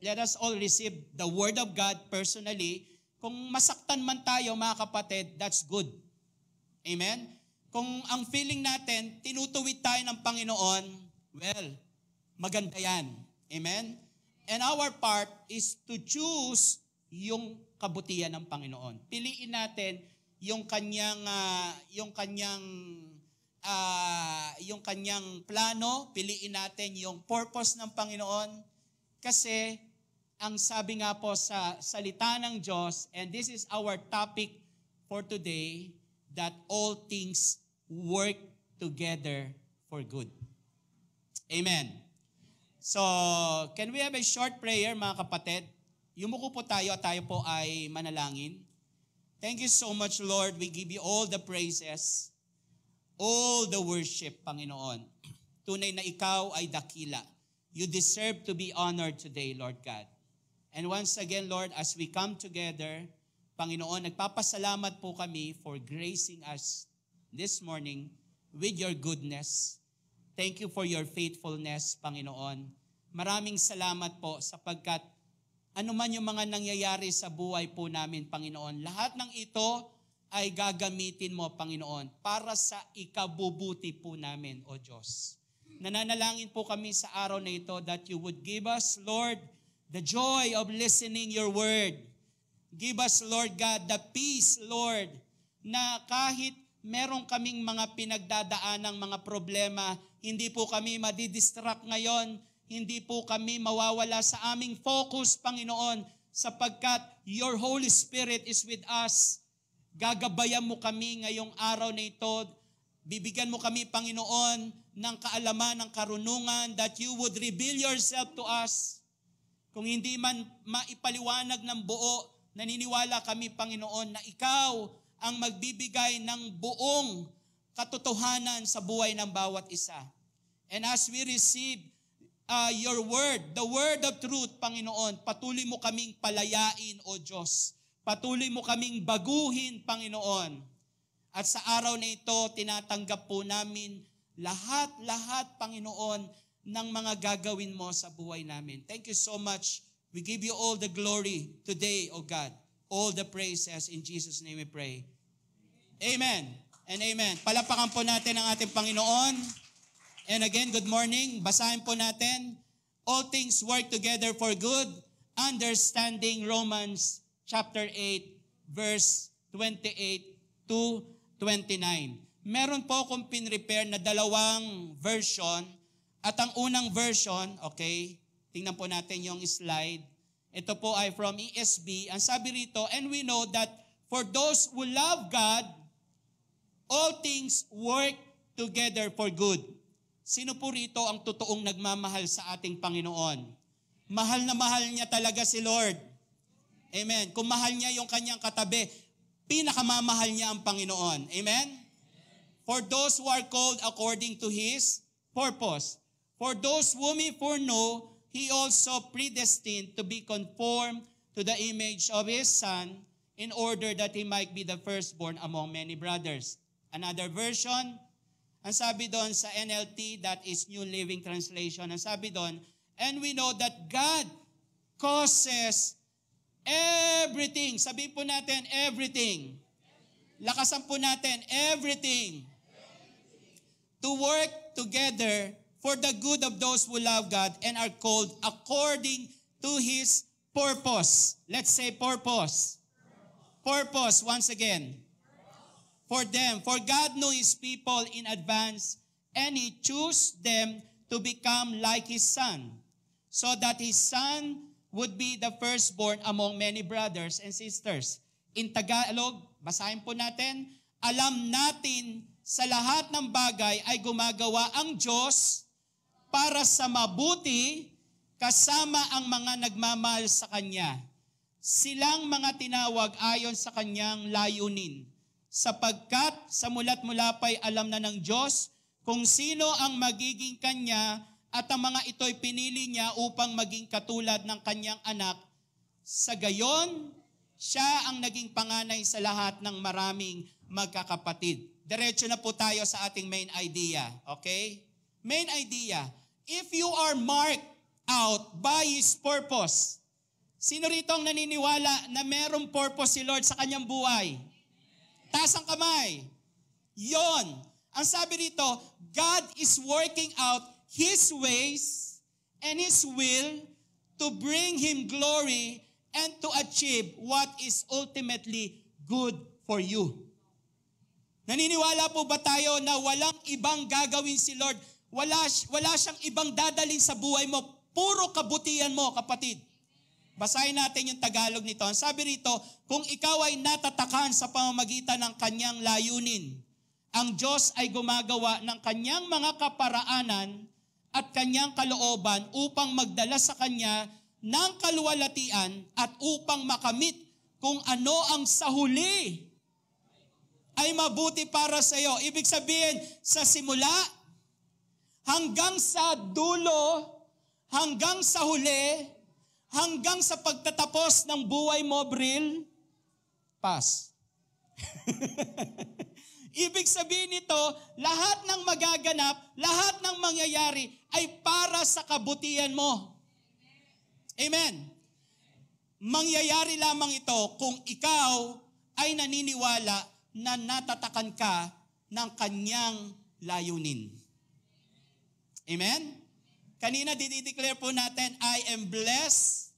let us all receive the Word of God personally. Kung masaktan man tayo, mga kapatid, that's good. Amen? Kung ang feeling natin, tinutuwid tayo ng Panginoon, well, maganda yan. Amen? And our part is to choose yung kabutihan ng Panginoon. Piliin natin yung kanyang plano, piliin natin yung purpose ng Panginoon. Kasi ang sabi nga po sa salita ng Diyos, and this is our topic for today, that all things work together for good. Amen. So, can we have a short prayer, mga kapatid? Yumuko po tayo at tayo po ay manalangin. Thank you so much, Lord. We give you all the praises, all the worship, Panginoon. Tunay na ikaw ay dakila. You deserve to be honored today, Lord God. And once again, Lord, as we come together, Panginoon, nagpapasalamat po kami for gracing us this morning with your goodness. Thank you for your faithfulness, Panginoon. Maraming salamat po sapagkat ano man yung mga nangyayari sa buhay po namin, Panginoon, lahat ng ito ay gagamitin mo, Panginoon, para sa ikabubuti po namin, O Diyos. Nananalangin po kami sa araw na ito that you would give us, Lord, the joy of listening your word. Give us, Lord God, the peace, Lord, na kahit meron kaming mga pinagdadaanang mga problema, hindi po kami madidistract ngayon, hindi po kami mawawala sa aming focus, Panginoon, sapagkat your Holy Spirit is with us. Gagabayan mo kami ngayong araw na ito. Bibigyan mo kami, Panginoon, ng kaalaman, ng karunungan, that you would reveal yourself to us. Kung hindi man maipaliwanag ng buo, naniniwala kami, Panginoon, na ikaw ang magbibigay ng buong katotohanan sa buhay ng bawat isa. And as we receive your word, the word of truth, Panginoon, patuloy mo kaming palayain, O Diyos. Patuloy mo kaming baguhin, Panginoon. At sa araw na ito, tinatanggap po namin lahat, Panginoon, ng mga gagawin mo sa buhay namin. Thank you so much. We give you all the glory today, O God. All the praises. In Jesus' name we pray. Amen and amen. Palapakan po natin ang ating Panginoon. And again, good morning. Basahin po natin. All things work together for good. Understanding Romans chapter 8, verse 28 to 29. Meron po akong pinrepare na dalawang version. At ang unang version, okay, tingnan po natin yung slide. Ito po ay from ESV. Ang sabi rito, and we know that for those who love God, all things work together for good. Sino po rito ang totoong nagmamahal sa ating Panginoon? Mahal na mahal niya talaga si Lord. Amen. Kung mahal niya yung kanyang katabi, pinakamamahal niya ang Panginoon. Amen? For those who are called according to His purpose. For those whom He foreknow, He also predestined to be conformed to the image of His Son in order that He might be the firstborn among many brothers. Another version, ang sabi doon sa NLT, that is New Living Translation, ang sabi doon, and we know that God causes everything. Sabihin po natin, everything. Lakasan po natin, everything. To work together for the good of those who love God and are called according to His purpose. Let's say purpose. Purpose, once again. For them. For God knew His people in advance, and He chose them to become like His Son, so that His Son would be the firstborn among many brothers and sisters. In Tagalog, basahin po natin, alam natin sa lahat ng bagay ay gumagawa ang Diyos para sa mabuti kasama ang mga nagmamahal sa Kanya. Silang mga tinawag ayon sa Kanyang layunin, sapagkat sa mula't mula pa'y alam na ng Diyos kung sino ang magiging Kanya at ang mga ito'y pinili niya upang maging katulad ng Kanyang anak. Sa gayon, siya ang naging panganay sa lahat ng maraming magkakapatid. Diretso na po tayo sa ating main idea. Okay? Main idea. If you are marked out by His purpose. Sino rito ang naniniwala na merong purpose si Lord sa kanyang buhay? Taas ang kamay. Yon. Ang sabi rito, God is working out His ways and His will to bring Him glory and to achieve what is ultimately good for you. Naniniwala po ba tayo na walang ibang gagawin si Lord? Wala siyang ibang dadalhin sa buhay mo. Puro kabutihan mo, kapatid. Basahin natin yung Tagalog nito. Ang sabi rito, kung ikaw ay natatakan sa pamamagitan ng kanyang layunin, ang Diyos ay gumagawa ng kanyang mga kaparaanan at kanyang kalooban upang magdala sa kanya ng kaluwalhatian at upang makamit kung ano ang sa huli ay mabuti para sa iyo. Ibig sabihin, sa simula hanggang sa dulo, hanggang sa huli, hanggang sa pagtatapos ng buhay mo, Bril, pass. Ibig sabihin nito, lahat ng magaganap, lahat ng mangyayari ay para sa kabutihan mo. Amen. Mangyayari lamang ito kung ikaw ay naniniwala na natatakan ka ng kanyang layunin. Amen? Kanina dinideclare po natin, I am blessed,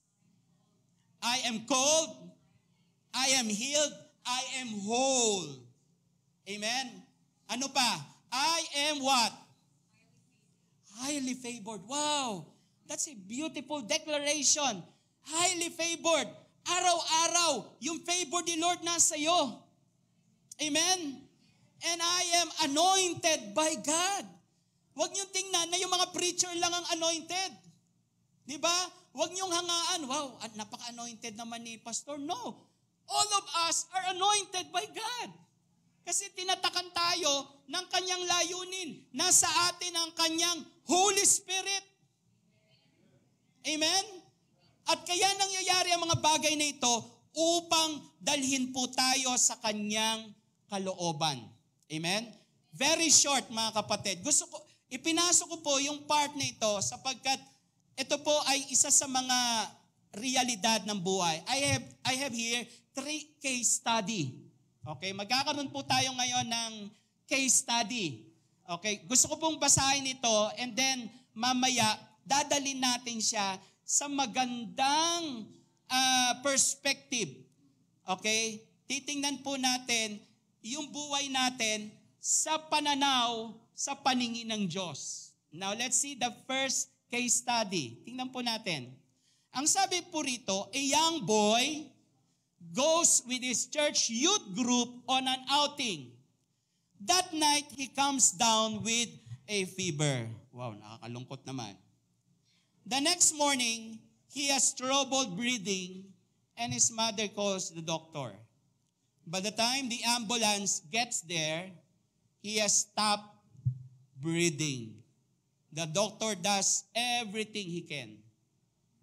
I am called, I am healed, I am whole. Amen? Ano pa? I am what? Highly favored. Wow! That's a beautiful declaration. Highly favored. Araw-araw, yung favor ni Lord nasa iyo. Amen? And I am anointed by God. Huwag niyong tingnan na yung mga preacher lang ang anointed. Di ba? Huwag niyong hangaan, wow, napaka-anointed naman ni Pastor. No. All of us are anointed by God. Kasi tinatakan tayo ng kanyang layunin. Nasa atin ang kanyang Holy Spirit. Amen? At kaya nangyayari ang mga bagay na ito upang dalhin po tayo sa kanyang kalooban. Amen? Very short, mga kapatid. Ipinasok ko po yung part na ito sapagkat ito po ay isa sa mga realidad ng buhay. I have here 3 case study. Okay, magkakaroon po tayo ngayon ng case study. Okay, gusto ko pong basahin ito and then mamaya dadalhin natin siya sa magandang perspective. Okay, titingnan po natin yung buhay natin sa pananaw, sa paningin ng Diyos. Now, let's see the first case study. Tingnan po natin. Ang sabi po rito, a young boy goes with his church youth group on an outing. That night, he comes down with a fever. Wow, nakakalungkot naman. The next morning, he has trouble breathing and his mother calls the doctor. By the time the ambulance gets there, he has stopped breathing. The doctor does everything he can.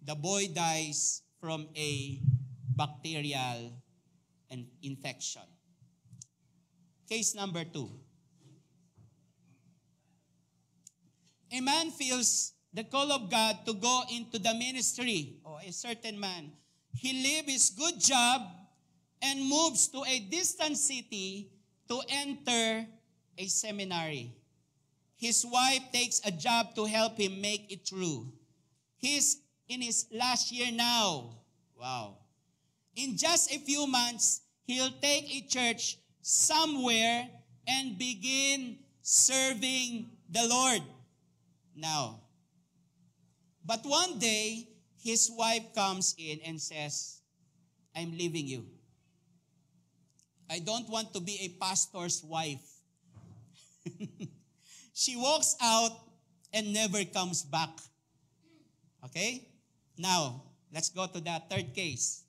The boy dies from a bacterial infection. Case number 2. A man feels the call of God to go into the ministry. A certain man. He leaves his good job and moves to a distant city to enter a seminary. His wife takes a job to help him make it through. He's in his last year now. Wow. In just a few months, he'll take a church somewhere and begin serving the Lord. Now, but one day, his wife comes in and says, I'm leaving you. I don't want to be a pastor's wife. She walks out and never comes back. Okay? Now, let's go to the third case.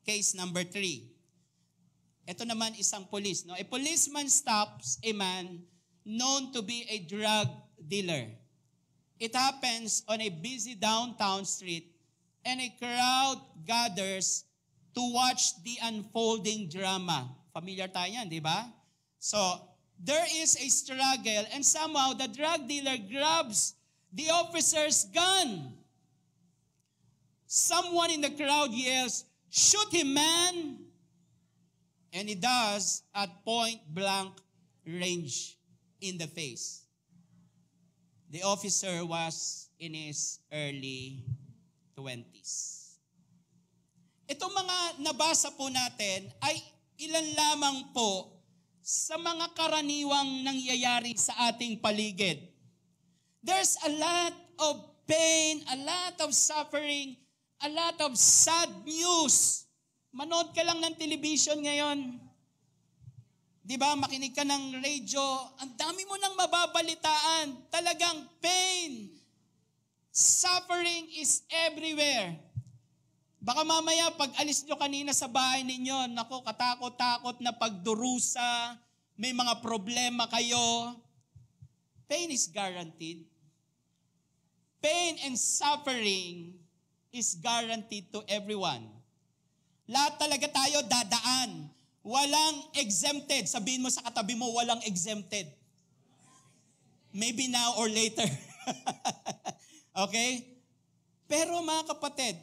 Case number 3. Ito naman isang police. No? A policeman stops a man known to be a drug dealer. It happens on a busy downtown street and a crowd gathers to watch the unfolding drama. Familiar tayo yan, di ba? So, there is a struggle and somehow the drug dealer grabs the officer's gun. someone in the crowd yells, "Shoot him, man!" And he does at point blank range in the face. The officer was in his early 20s. Itong mga nabasa po natin ay ilan lamang po sa mga karaniwang nangyayari sa ating paligid. There's a lot of pain, a lot of suffering, a lot of sad news. Manood ka lang ng television ngayon. Di ba, makinig ka ng radio, ang dami mo nang mababalitaan. Talagang pain, suffering is everywhere. Baka mamaya pag alis nyo kanina sa bahay ninyo, naku, katakot-takot na pagdurusa, may mga problema kayo. Pain is guaranteed. Pain and suffering is guaranteed to everyone. Lahat talaga tayo dadaan. Walang exempted. Sabihin mo sa katabi mo, walang exempted. Maybe now or later. Okay? Pero mga kapatid,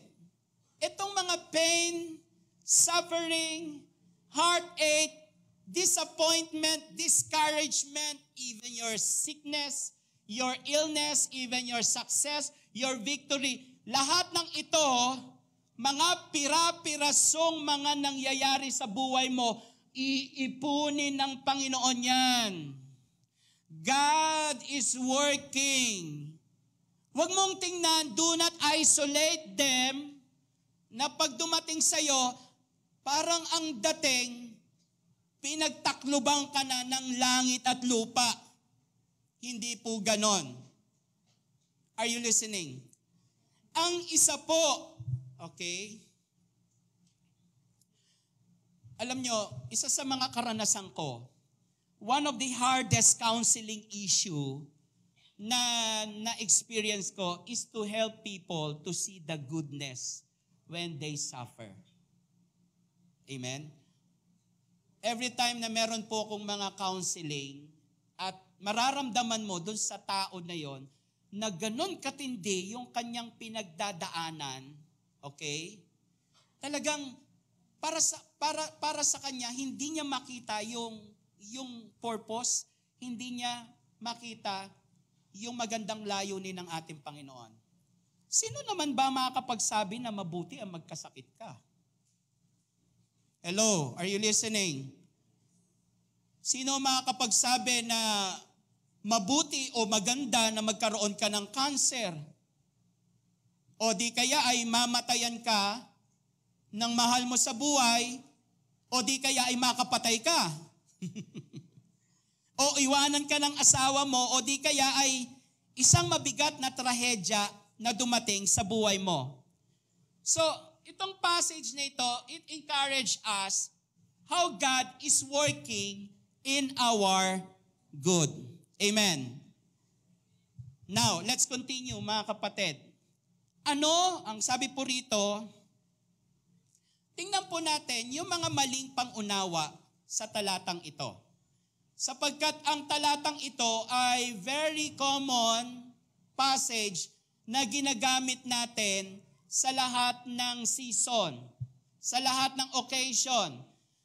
itong mga pain, suffering, heartache, disappointment, discouragement, even your sickness, your illness, even your success, your victory, lahat ng ito, mga pira-pirasong mga nangyayari sa buhay mo, iipunin ng Panginoon yan. God is working. Huwag mong tingnan, do not isolate them, na pag dumating sa'yo, parang ang dating, pinagtaklubang ka na ng langit at lupa. Hindi po ganon. Are you listening? Ang isa po, okay, alam nyo, isa sa mga karanasan ko, one of the hardest counseling issue na experience ko is to help people to see the goodness when they suffer. Amen? Every time na meron po akong mga counseling at mararamdaman mo dun sa tao na yon na ganun katindi yung kanyang pinagdadaanan, okay? Talagang para sa kanya hindi niya makita yung purpose, hindi niya makita yung magandang layunin ng ating Panginoon. Sino naman ba makakapagsabi na mabuti ang magkasakit ka? Hello, are you listening? Sino makakapagsabi na mabuti o maganda na magkaroon ka ng cancer? O di kaya ay mamatayan ka ng mahal mo sa buhay? O di kaya ay makapatay ka? O iwanan ka ng asawa mo? O di kaya ay isang mabigat na trahedya na dumating sa buhay mo. So, itong passage na ito, it encourage us how God is working in our good. Amen. Now, let's continue mga kapatid. Ano ang sabi po rito? Tingnan po natin yung mga maling pangunawa sa talatang ito. Sapagkat ang talatang ito ay very common passage na ginagamit natin sa lahat ng season, sa lahat ng occasion.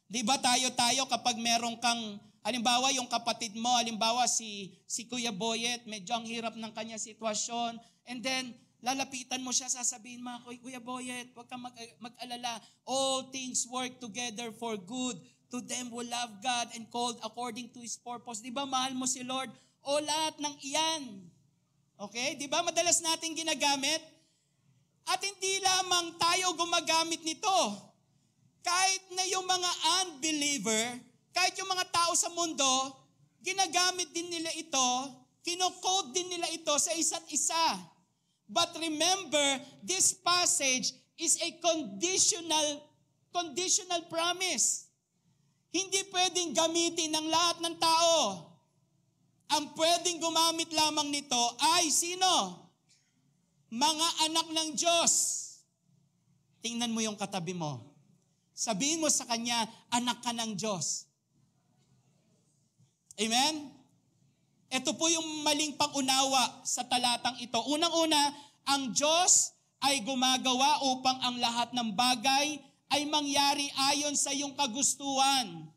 Di ba tayo kapag meron kang, halimbawa yung kapatid mo, halimbawa si Kuya Boyet, medyo ang hirap ng kanya sitwasyon, and then lalapitan mo siya, sasabihin mo, Kuya Boyet, huwag kang mag-alala. All things work together for good to them who love God and called according to His purpose. Di ba mahal mo si Lord? O lahat ng iyan. Okay? Di ba madalas natin ginagamit? At hindi lamang tayo gumagamit nito. Kahit na yung mga unbeliever, kahit yung mga tao sa mundo, ginagamit din nila ito, kinocode din nila ito sa isa't isa. But remember, this passage is a conditional promise. Hindi pwedeng gamitin ng lahat ng tao. Ang pwedeng gumamit lamang nito ay sino? Mga anak ng Diyos. Tingnan mo yung katabi mo. Sabihin mo sa kanya, anak ka ng Diyos. Amen? Ito po yung maling pangunawa sa talatang ito. Unang-una, ang Diyos ay gumagawa upang ang lahat ng bagay ay mangyari ayon sa iyong kagustuhan.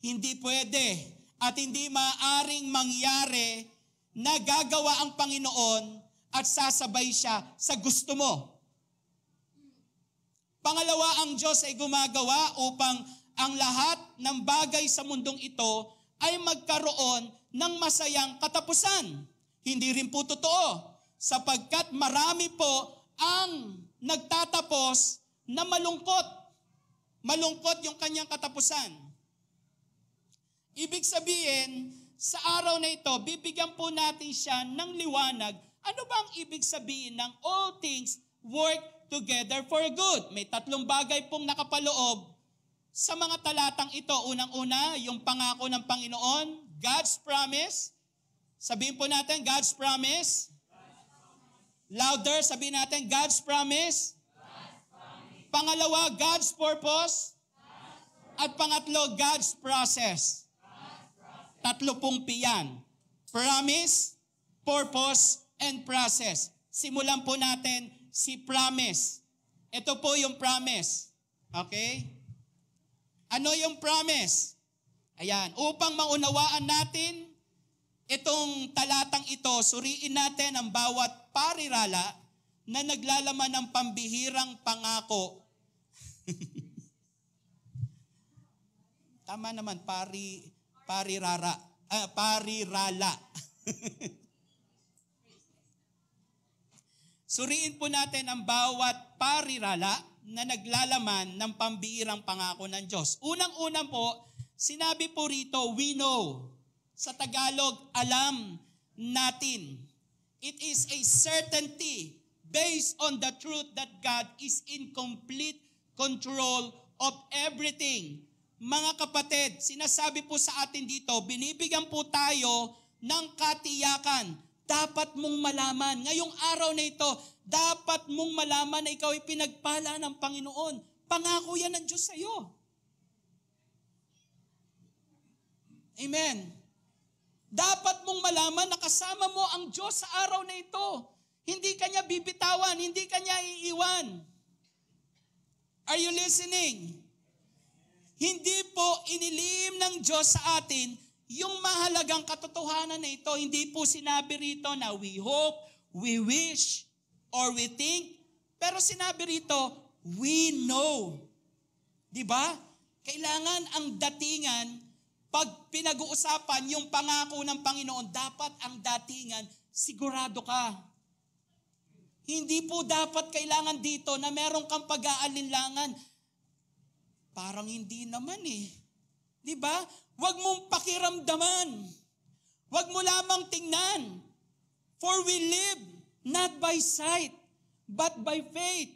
Hindi pwede at hindi maaaring mangyari na gagawa ang Panginoon at sasabay siya sa gusto mo. Pangalawa, ang Diyos ay gumagawa upang ang lahat ng bagay sa mundong ito ay magkaroon ng masayang katapusan. Hindi rin po totoo, sapagkat marami po ang nagtatapos na malungkot. Malungkot yung kanyang katapusan. Ibig sabihin, sa araw na ito, bibigyan po natin siya ng liwanag. Ano ba ang ibig sabihin ng all things work together for good? May 3 bagay pong nakapaloob sa mga talatang ito. Unang-una, yung pangako ng Panginoon, God's promise. Sabihin po natin, God's promise. Louder, sabihin natin, God's promise. Pangalawa, God's purpose. At pangatlo, God's process. 3 pong piyan. Promise, purpose, and process. Simulan po natin si promise. Ito po yung promise. Okay? Ano yung promise? Ayan, upang maunawaan natin itong talatang ito, suriin natin ang bawat parirala na naglalaman ng pambihirang pangako. Tama naman, parirala. Suriin po natin ang bawat parirala na naglalaman ng pambihirang pangako ng Diyos. Unang-una po, sinabi po rito, we know. Sa Tagalog, alam natin. It is a certainty based on the truth that God is in complete control of everything. Mga kapatid, sinasabi po sa atin dito, binibigyan po tayo ng katiyakan. Dapat mong malaman, ngayong araw na ito, dapat mong malaman na ikaw ay pinagpala ng Panginoon. Pangako yan ng Diyos sa iyo. Amen. Dapat mong malaman na kasama mo ang Diyos sa araw na ito. Hindi ka niya bibitawan, hindi ka niya iiwan. Are you listening? Hindi po inilim ng Diyos sa atin yung mahalagang katotohanan na ito. Hindi po sinabi rito na we hope, we wish, or we think. Pero sinabi rito, we know. Diba? Kailangan ang datingan, pag pinag-uusapan yung pangako ng Panginoon, dapat ang datingan, sigurado ka. Hindi po dapat kailangan dito na meron kang pag-aalinlangan. Parang hindi naman eh. Diba? Huwag mong pakiramdaman. Huwag mo lamang tingnan. For we live not by sight, but by faith.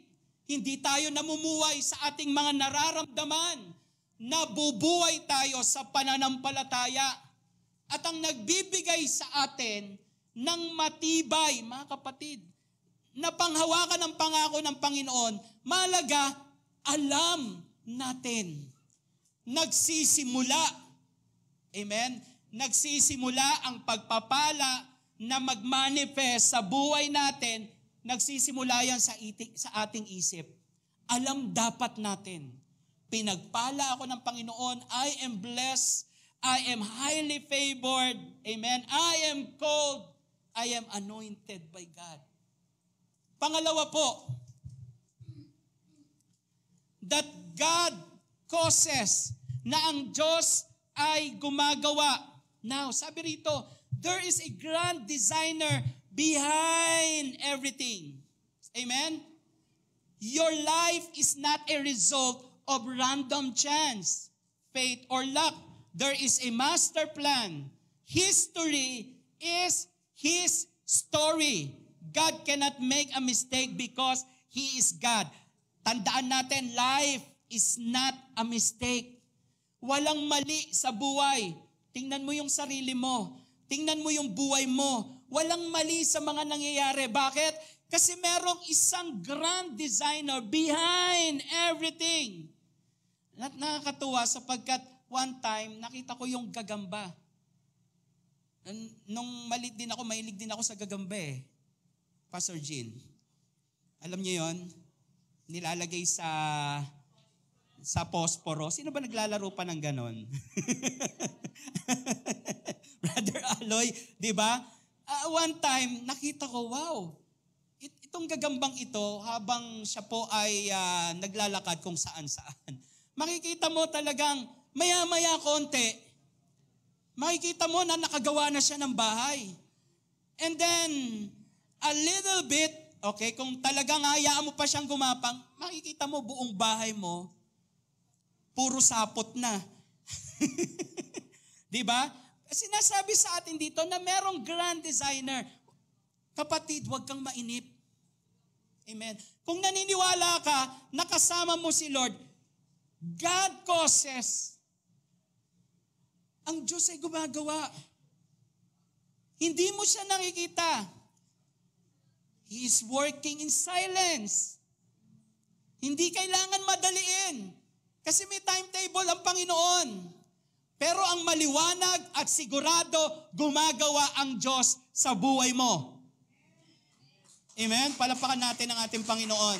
Hindi tayo namumuhay sa ating mga nararamdaman. Nabubuhay tayo sa pananampalataya. At ang nagbibigay sa atin ng matibay, mga kapatid, na panghawakan ng pangako ng Panginoon, malaga, alam natin. Nagsisimula. Amen? Nagsisimula ang pagpapala na mag-manifest sa buhay natin, nagsisimula yan sa ating isip. Alam dapat natin. Pinagpala ako ng Panginoon. I am blessed. I am highly favored. Amen? I am called. I am anointed by God. Pangalawa po, that God causes na ang Diyos ay gumagawa. Now, sabi rito, there is a grand designer behind everything. Amen? Your life is not a result of random chance, faith, or luck. There is a master plan. History is His story. God cannot make a mistake because He is God. Tandaan natin, life is not a mistake. Walang mali sa buhay. Tingnan mo yung sarili mo. Tingnan mo yung buhay mo. Walang mali sa mga nangyayari. Bakit? Kasi merong isang grand designer behind everything. Nakakatuwa sapagkat one time, nakita ko yung gagamba. Nung malit din ako, mahilig din ako sa gagamba eh. Pastor Jean. Alam niyo yon? Nilalagay sa posporo. Sino ba naglalaro pa ng ganon? Brother Aloy, di ba? One time, nakita ko, wow, itong gagambang ito, habang siya po ay naglalakad kung saan-saan, makikita mo talagang maya-maya konti, makikita mo na nakagawa na siya ng bahay. And then, a little bit, okay, kung talagang hayaan mo pa siyang gumapang, makikita mo buong bahay mo, puro sapot na. Di ba? Sinasabi sa atin dito na merong grand designer. Kapatid, huwag kang mainip. Amen. Kung naniniwala ka, nakasama mo si Lord, God causes. Ang Diyos ay gumagawa. Hindi mo siya nakikita. He is working in silence. Hindi kailangan madaliin. Kasi may timetable ang Panginoon. Pero ang maliwanag at sigurado, gumagawa ang Diyos sa buhay mo. Amen? Palapakan natin ang ating Panginoon.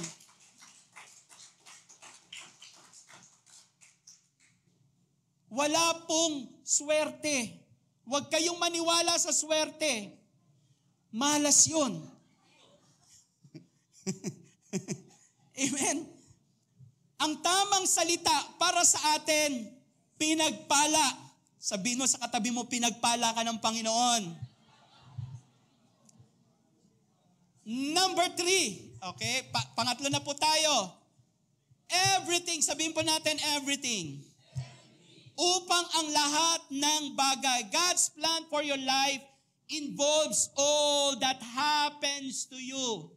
Wala pong swerte. Huwag kayong maniwala sa swerte. Malas yun. Amen? Ang tamang salita para sa atin, pinagpala. Sabihin mo sa katabi mo, pinagpala ka ng Panginoon. Number 3. Okay? Pangatlo na po tayo. Everything. Sabihin po natin everything. Upang ang lahat ng bagay, God's plan for your life involves all that happens to you.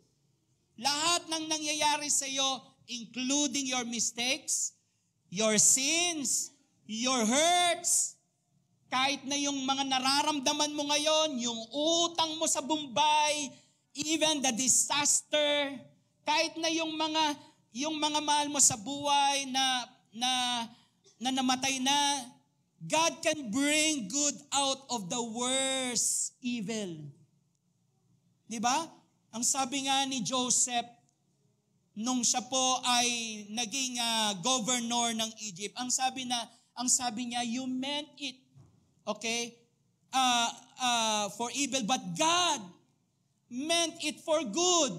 Lahat ng nangyayari sa iyo, including your mistakes, your sins, your hurts, kahit na yung mga nararamdaman mo ngayon, yung utang mo sa Bombay, even the disaster, kahit na yung mga mahal mo sa buhay na namatay na, God can bring good out of the worst evil. Di ba? Ang sabi nga ni Joseph, nung siya po ay naging governor ng Egypt, ang sabi niya, you meant it, okay, for evil, but God meant it for good.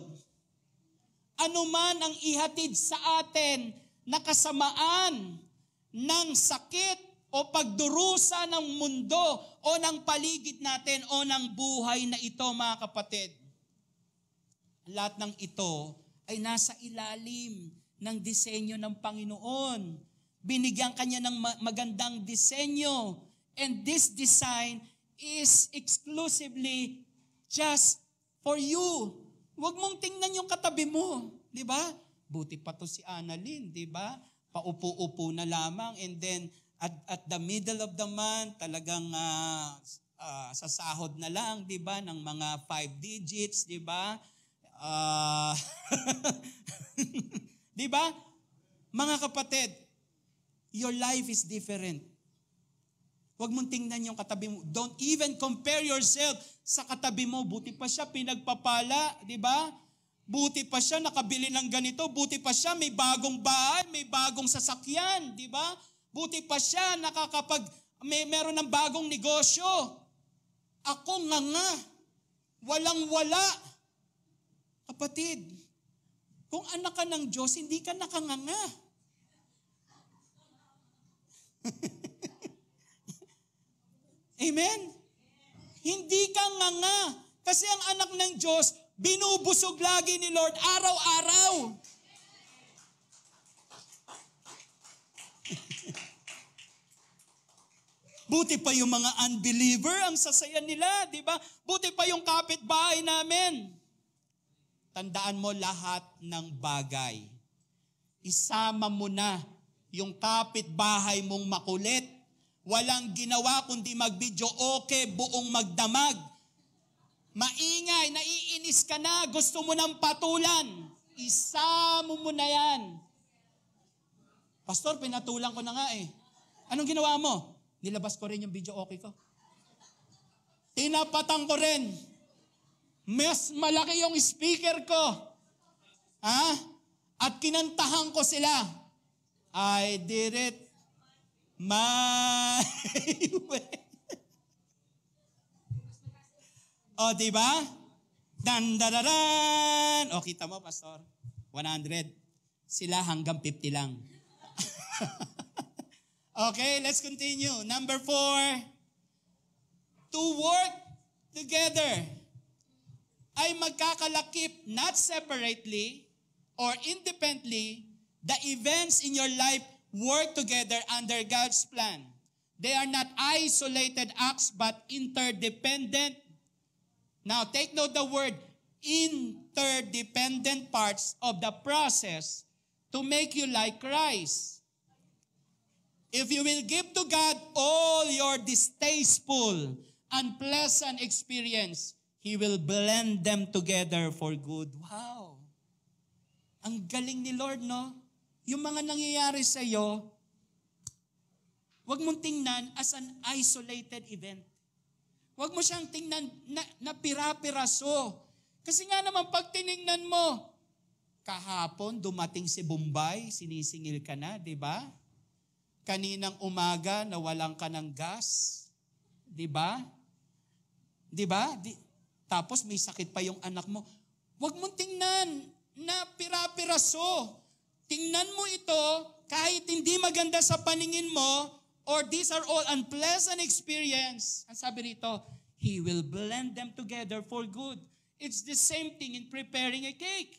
Ano man ang ihatid sa atin na kasamaan ng sakit o pagdurusa ng mundo o ng paligid natin o ng buhay na ito, mga kapatid, lahat ng ito ay nasa ilalim ng disenyo ng Panginoon. Binigyan kanya ng magandang disenyo. And this design is exclusively just for you. Huwag mong tingnan yung katabi mo. Di ba? Buti pa to si Annalyn, di ba? Paupo-upo na lamang. And then, at the middle of the month, talagang sa sahod na lang, di ba? Ng mga 5 digits, di ba? Di ba? Mga kapatid, your life is different. Huwag mong tingnan yung katabi mo. Don't even compare yourself sa katabi mo. Buti pa siya pinagpapala, di ba? Buti pa siya nakabili ng ganito. Buti pa siya may bagong bahay, may bagong sasakyan, di ba? Buti pa siya meron ng bagong negosyo. Ako nga. Walang-wala. Kapatid, kung anak ka ng Diyos, hindi ka nakanganga. Amen? Hindi ka nganga. Kasi ang anak ng Diyos, binubusog lagi ni Lord araw-araw. Buti pa yung mga unbeliever, ang sasaya nila, di ba? Buti pa yung kapitbahay namin. Tandaan mo lahat ng bagay. Isama mo na yung kapitbahay mong makulit. Walang ginawa kundi mag-video okay, buong magdamag. Maingay, naiinis ka na, gusto mo ng patulan. Isama mo na yan. Pastor, pinatulan ko na nga eh. Anong ginawa mo? Nilabas ko rin yung video okay ko. Tinapatan ko rin. Mas malaki yung speaker ko. At kinantahan ko sila. I did it my way. O, diba? Dan. O, kita mo, Pastor? 100. Sila hanggang 50 lang. Okay, let's continue. Number 4. To work together ay magkakalakip, not separately or independently. The events in your life work together under God's plan. They are not isolated acts but interdependent. Now, take note the word interdependent parts of the process to make you like Christ. If you will give to God all your distasteful, unpleasant experience, He will blend them together for good. Wow! Ang galing ni Lord, no? Yung mga nangyayari sa iyo, huwag mong tingnan as an isolated event. Huwag mo siyang tingnan na pira-piraso. Kasi nga naman, pag tinignan mo, kahapon dumating si Bombay, sinisingil ka na, di ba? Kaninang umaga, nawalan ka ng gas, di ba? Di ba? Tapos may sakit pa yung anak mo. Huwag mong tingnan na pira-piraso. Tingnan mo ito, kahit hindi maganda sa paningin mo, or these are all unpleasant experience, ang sabi rito, He will blend them together for good. It's the same thing in preparing a cake.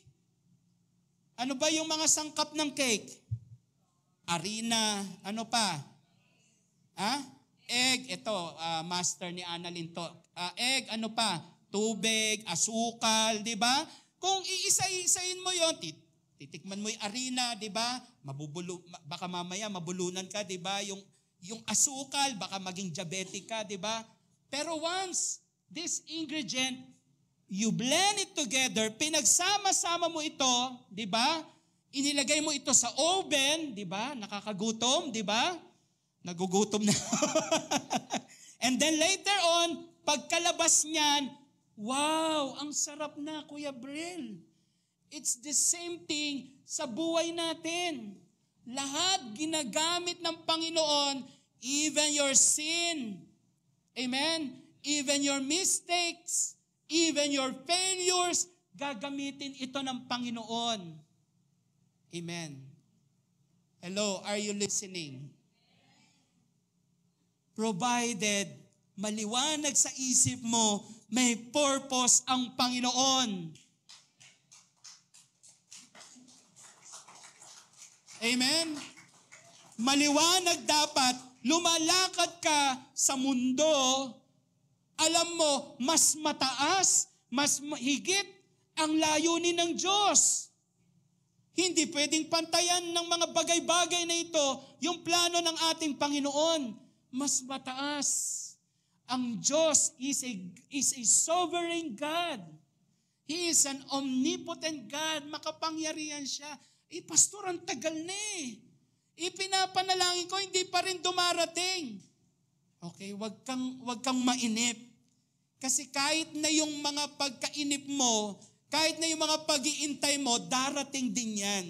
Ano ba yung mga sangkap ng cake? Harina, ano pa? Egg, ito, master ni Annalyn to. Egg, ano pa? Tubig, asukal, di ba? Kung iisa-isain mo yon, titikman mo yung harina, di ba? Baka mamaya mabulunan ka, di ba? Yung asukal, baka maging diabetic ka, di ba? Pero once this ingredient, you blend it together, pinagsama-sama mo ito, di ba? Inilagay mo ito sa oven, di ba? Nakakagutom, di ba? Nagugutom na. And then later on, pagkalabas niyan, wow, ang sarap na, Kuya Brel. It's the same thing sa buhay natin. Lahat ginagamit ng Panginoon, even your sin. Amen? Even your mistakes, even your failures, gagamitin ito ng Panginoon. Amen. Hello, are you listening? Provided maliwanag sa isip mo, may purpose ang Panginoon. Amen? Maliwanag dapat, lumalakad ka sa mundo, alam mo, mas mataas, mas higit ang layunin ng Diyos. Hindi pwedeng pantayan ng mga bagay-bagay na ito, yung plano ng ating Panginoon. Mas mataas. Ang Diyos is a sovereign God. He is an omnipotent God. Makapangyarihan siya. Pastor, ang tagal na eh. Ipinapanalangin ko, hindi pa rin dumarating. Okay, wag kang mainip. Kasi kahit na yung mga pagkainip mo, kahit na yung mga pag-iintay mo, darating din yan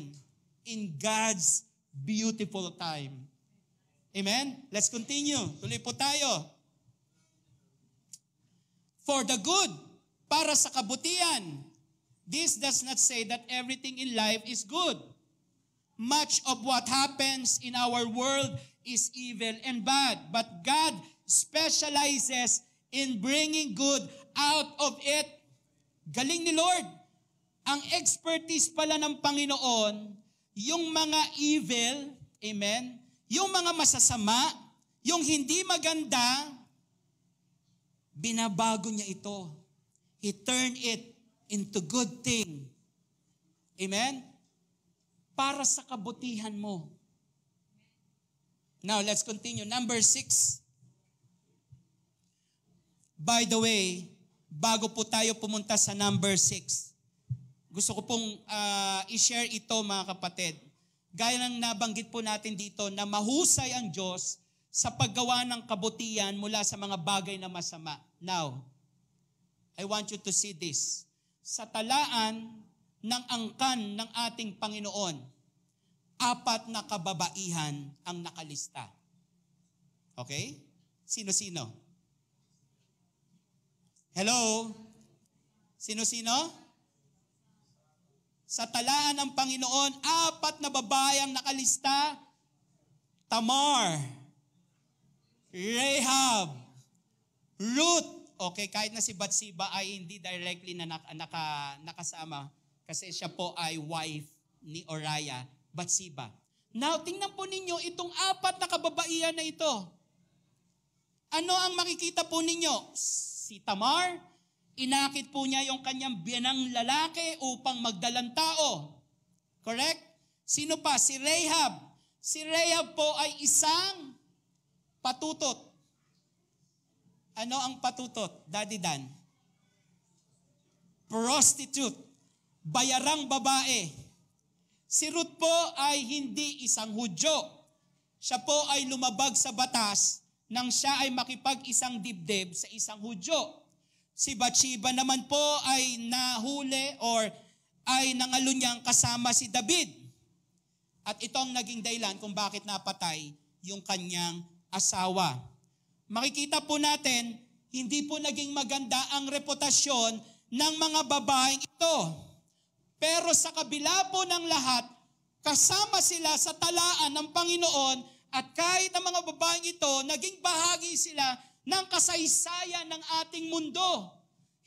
in God's beautiful time. Amen? Let's continue. Tuloy po tayo. For the good, para sa kabutihan. This does not say that everything in life is good. Much of what happens in our world is evil and bad. But God specializes in bringing good out of it. Galing ni Lord. Ang expertise pala ng Panginoon, yung mga evil, amen, yung mga masasama, yung hindi maganda, binabago niya ito. He turned it into good thing. Amen? Para sa kabutihan mo. Now, let's continue. Number 6. By the way, bago po tayo pumunta sa number 6, gusto ko pong i-share ito, mga kapatid. Gaya ng nabanggit po natin dito na mahusay ang Diyos sa paggawa ng kabutihan mula sa mga bagay na masama. Now, I want you to see this. Sa talaan ng angkan ng ating Panginoon, 4 na kababaihan ang nakalista. Okay? Sino-sino? Hello? Sino-sino? Sa talaan ng Panginoon, 4 na babae ang nakalista. Tamar, Rahab, Ruth. Okay, kahit na si Bathsheba ay hindi directly na nakasama kasi siya po ay wife ni Uriah, Bathsheba. Now, tingnan po ninyo itong 4 na kababaihan na ito. Ano ang makikita po ninyo? Si Tamar, inakit po niya yung kanyang biyanang lalaki upang magdalang tao. Correct? Sino pa? Si Rahab. Si Rahab po ay isang patutot. Ano ang patutot? Daddy Dan? Prostitute. Bayarang babae. Si Ruth po ay hindi isang Hudyo. Siya po ay lumabag sa batas nang siya ay makipag-isang dibdib sa isang Hudyo. Si Bathsheba naman po ay nahuli or ay nangalunyang kasama si David. At ito ang naging dahilan kung bakit napatay yung kanyang asawa. Makikita po natin, hindi po naging maganda ang reputasyon ng mga babaeng ito. Pero sa kabila po ng lahat, kasama sila sa talaan ng Panginoon at kahit ang mga babaeng ito, naging bahagi sila ng kasaysayan ng ating mundo.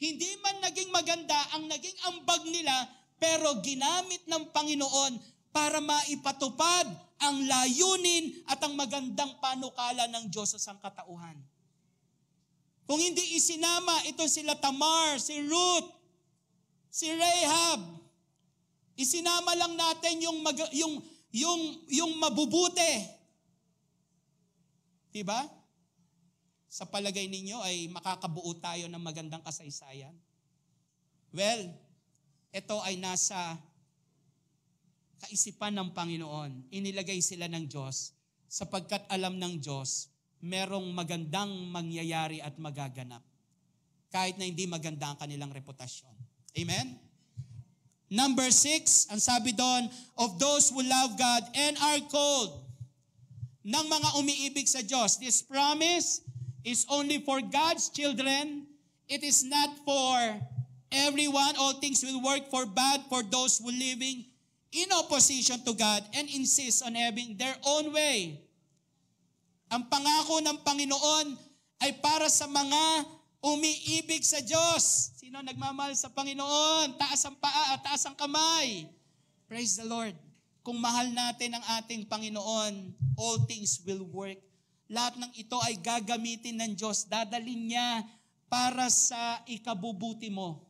Hindi man naging maganda ang naging ambag nila, pero ginamit ng Panginoon para maipatupad ang layunin at ang magandang panukala ng Diyos sa sangkatauhan. Kung hindi isinama ito sila Tamar, si Ruth, si Rahab, isinama lang natin yung mabubuti. Diba? Sa palagay ninyo ay makakabuo tayo ng magandang kasaysayan? Well, ito ay nasa kaisipan ng Panginoon. Inilagay sila ng Diyos sapagkat alam ng Diyos merong magandang mangyayari at magaganap kahit na hindi maganda ang kanilang reputasyon. Amen? Number 6, ang sabi doon, of those who love God and are called, ng mga umiibig sa Diyos. This promise is only for God's children. It is not for everyone. All things will work for bad for those who living in opposition to God and insist on having their own way. Ang pangako ng Panginoon ay para sa mga umiibig sa Diyos. Sino nagmamahal sa Panginoon? Taas ang paa, taas ang kamay. Praise the Lord. Kung mahal natin ang ating Panginoon, all things will work. Lahat ng ito ay gagamitin ng Diyos. Dadalhin niya para sa ikabubuti mo.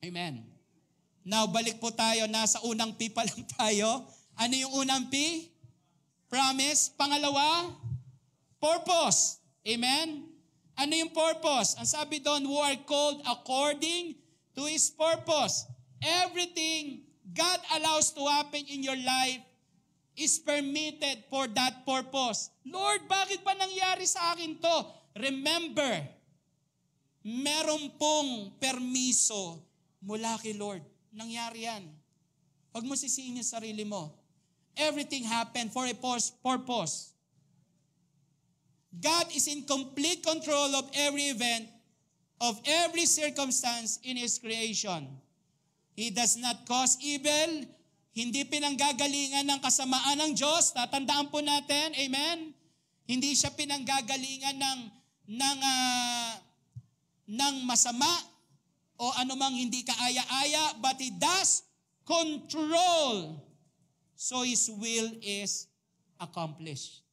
Amen. Now, balik po tayo. Nasa unang P pa lang tayo. Ano yung unang P? Promise. Pangalawa, purpose. Amen? Ano yung purpose? Ang sabi doon, who are called according to His purpose. Everything God allows to happen in your life is permitted for that purpose. Lord, bakit ba nangyari sa akin to? Remember, meron pong permiso mula kay Lord. Nangyari yan. Huwag mo sisihin yung sarili mo. Everything happened for a purpose. God is in complete control of every event, of every circumstance in His creation. He does not cause evil. Hindi pinanggagalingan ng kasamaan ng Diyos. Tatandaan po natin, amen? Hindi siya pinanggagalingan ng masama o anumang hindi kaaya-aya, but He does control. So His will is accomplished.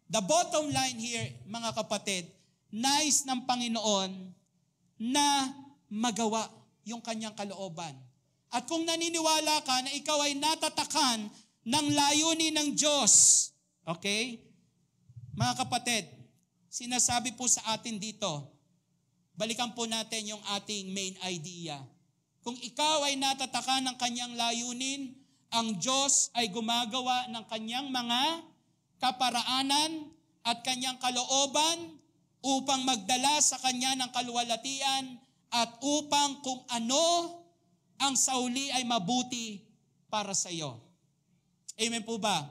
The bottom line here, mga kapatid, nais ng Panginoon na magawa yung kanyang kalooban. At kung naniniwala ka na ikaw ay natatakan ng layunin ng Diyos, okay? Mga kapatid, sinasabi po sa atin dito, balikan po natin yung ating main idea. Kung ikaw ay natatakan ng kanyang layunin, ang Diyos ay gumagawa ng kanyang mga kaparaanan at kanyang kalooban upang magdala sa kanya ng kaluwalhatian at upang kung ano ang sauli ay mabuti para sa iyo. Amen po ba?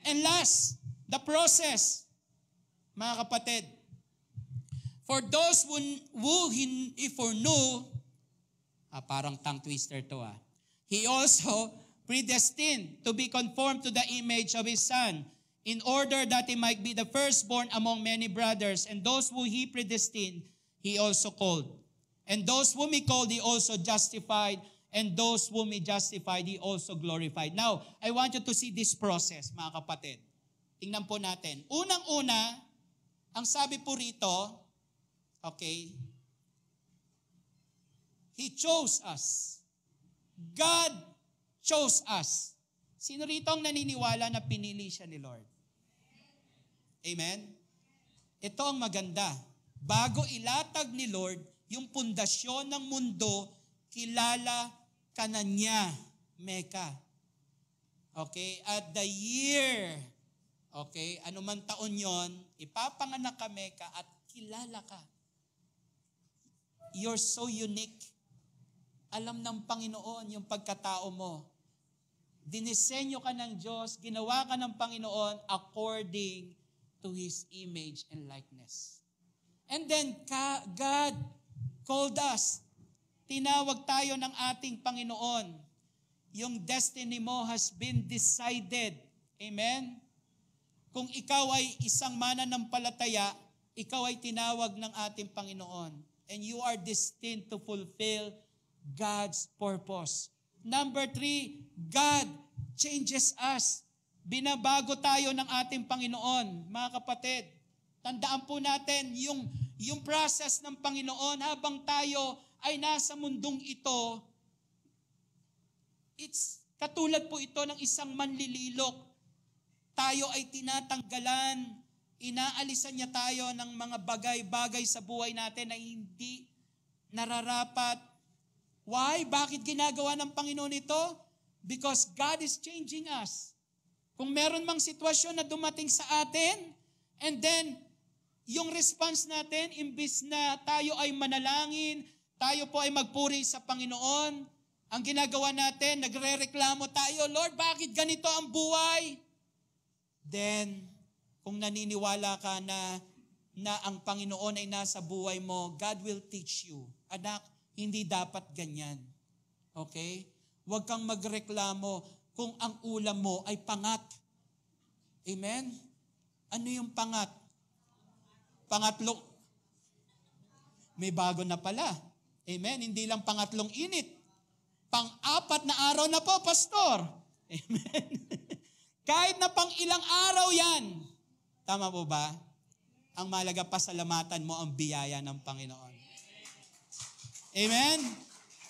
And last, the process. Mga kapatid, for those who he foreknew, parang tongue twister to he also predestined to be conformed to the image of his Son, in order that he might be the firstborn among many brothers. And those who he predestined, he also called. And those whom he called, he also justified. And those whom he justified, he also glorified. Now, I want you to see this process, mga kapatid. Tingnan po natin. Unang-una, ang sabi po rito, okay, He chose us. God chose us. Sino rito ang naniniwala na pinili siya ni Lord? Amen? Ito ang maganda. Bago ilatag ni Lord yung pundasyon ng mundo, kilala ka na niya, Mecca. Okay? At the year, okay, anuman taon yon, ipapanganak ka, Mecca, at kilala ka. You're so unique. Alam ng Panginoon yung pagkatao mo. Dinisenyo ka ng Diyos, ginawa ka ng Panginoon according to His image and likeness. And then, God called us. Tinawag tayo ng ating Panginoon. Yung destiny mo has been decided. Amen? Kung ikaw ay isang mananampalataya, ikaw ay tinawag ng ating Panginoon. And you are destined to fulfill God's purpose. Number 3, God changes us. Binabago tayo ng ating Panginoon. Mga kapatid, tandaan po natin yung process ng Panginoon habang tayo ay nasa mundong ito. It's katulad po ito ng isang manlililok. Tayo ay tinatanggalan, inaalisan niya tayo ng mga bagay-bagay sa buhay natin na hindi nararapat. Why? Bakit ginagawa ng Panginoon ito? Because God is changing us. Kung meron mang sitwasyon na dumating sa atin, and then, yung response natin, imbis na tayo ay manalangin, tayo po ay magpuri sa Panginoon, ang ginagawa natin, nagre-reklamo tayo, Lord, bakit ganito ang buhay? Then, kung naniniwala ka na ang Panginoon ay nasa buhay mo, God will teach you. Anak, hindi dapat ganyan. Okay? Huwag kang magreklamo kung ang ulam mo ay pangat. Amen? Ano yung pangat? Pangatlong, may bago na pala. Amen? Hindi lang pangatlong init. Pang-apat na araw na po, pastor. Amen? Kahit na pang ilang araw yan. Tama po ba? Ang malaga, pasalamatan mo ang biyaya ng Panginoon. Amen?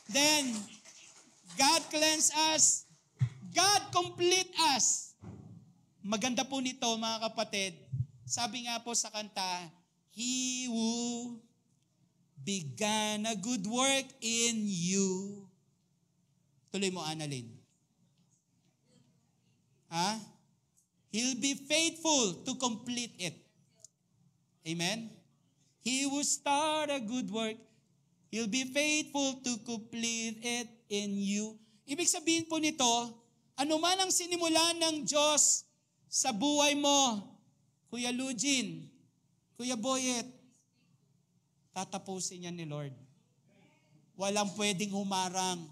Then, God cleanse us. God complete us. Maganda po nito, mga kapatid. Sabi nga po sa kanta, He who began a good work in you. Tuloy mo, Annalyn. He'll be faithful to complete it. Amen? He who start a good work, He'll be faithful to complete it in you. Ibig sabihin po nito, anuman ang sinimulan ng Diyos sa buhay mo, Kuya Lugin, Kuya Boyet, tatapusin yan ni Lord. Walang pwedeng humarang.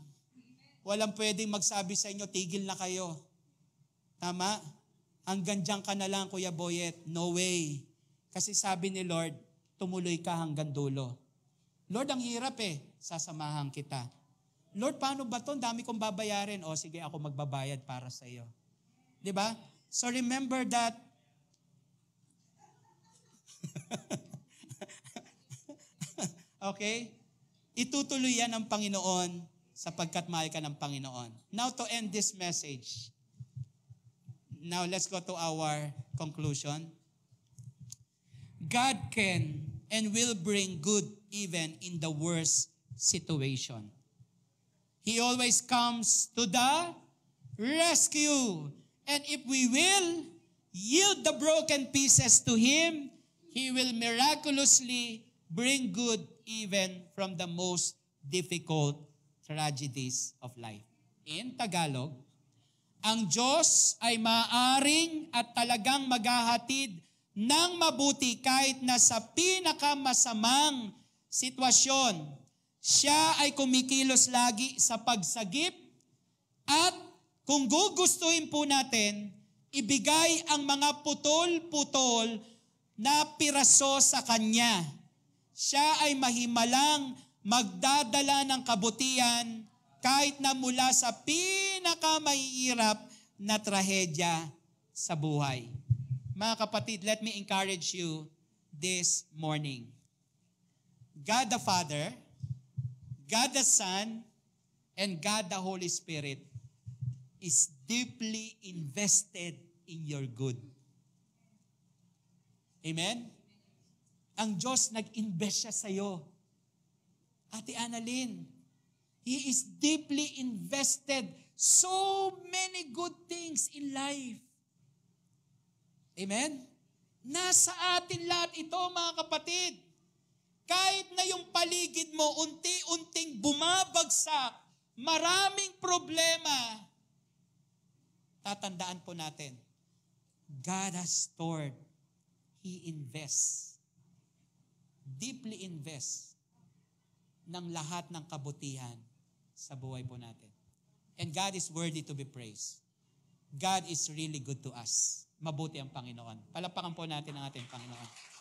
Walang pwedeng magsabi sa inyo, tigil na kayo. Tama? Hanggang dyan ka na lang, Kuya Boyet. No way. Kasi sabi ni Lord, tumuloy ka hanggang dulo. Lord, ang hirap sasamahan kita. Lord, paano ba ito? Dami kong babayarin. O sige, ako magbabayad para sa iyo. Diba? So remember that. Okay? Itutuloy yan ng Panginoon sapagkat mahal ka ng Panginoon. Now to end this message. Now let's go to our conclusion. God can and will bring good even in the worst situation. He always comes to the rescue. And if we will yield the broken pieces to Him, He will miraculously bring good even from the most difficult tragedies of life. In Tagalog, ang Diyos ay maaring at talagang maghahatid ng mabuti kahit na sa pinakamasamang sitwasyon. Siya ay kumikilos lagi sa pagsagip at kung gugustuhin po natin, ibigay ang mga putol-putol na piraso sa Kanya. Siya ay mahimalang magdadala ng kabutihan kahit na mula sa pinakamahirap na trahedya sa buhay. Mga kapatid, let me encourage you this morning. God the Father, God the Son, and God the Holy Spirit is deeply invested in your good. Amen? Ang Diyos nag-invest siya sa iyo. Ate Annalyn, He is deeply invested so many good things in life. Amen? Nasa atin lahat ito, mga kapatid. Kahit na yung paligid mo unti-unting bumabagsak, maraming problema, tatandaan po natin, God has stored, He invests, deeply invests ng lahat ng kabutihan sa buhay po natin. And God is worthy to be praised. God is really good to us. Mabuti ang Panginoon. Palapakan po natin ang ating Panginoon.